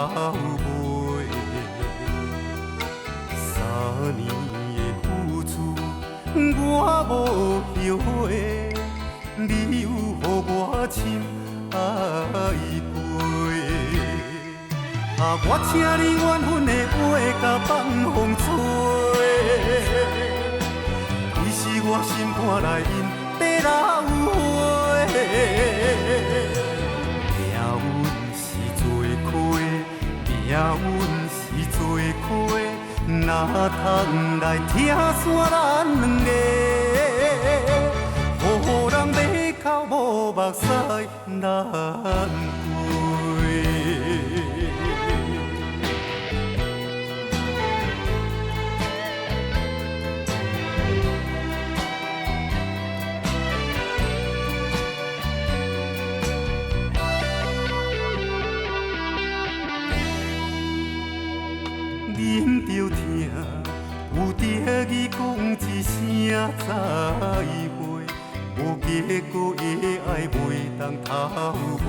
尾。3年的付出，我无后悔，你有予我深爱过。我请你缘分的话，甲放风吹。你是我心肝内面地老花，命运是做伙，命运是做伙，哪通来拆散咱两个？予人马口无目屎难归。忍着疼，有得意讲一声再会，无结果的爱袂当偷买。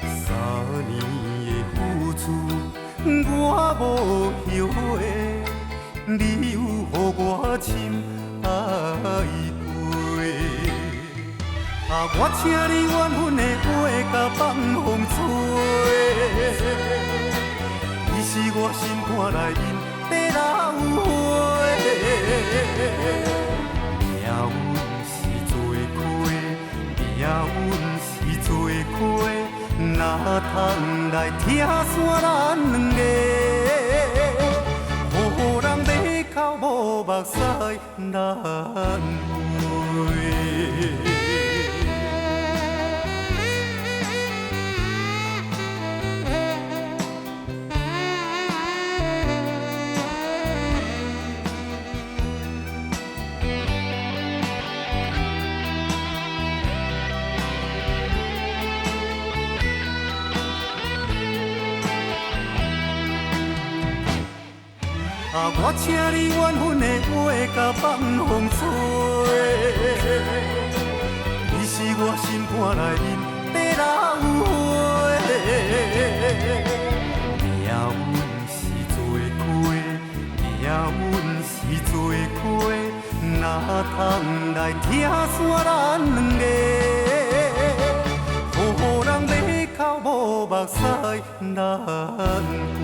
3年的付出，我无后悔，你有予我深爱过。我请你缘分的话，甲放风吹。你是我心肝内面地老花，命运是做伙，命运是做伙，哪通来拆散咱两个？予人马口无目屎难归。我请你缘分的话，甲放风吹。你是我心肝内面地老花，命运是做伙，命运是做伙，哪通来拆散咱两个？予人马口无目屎难归。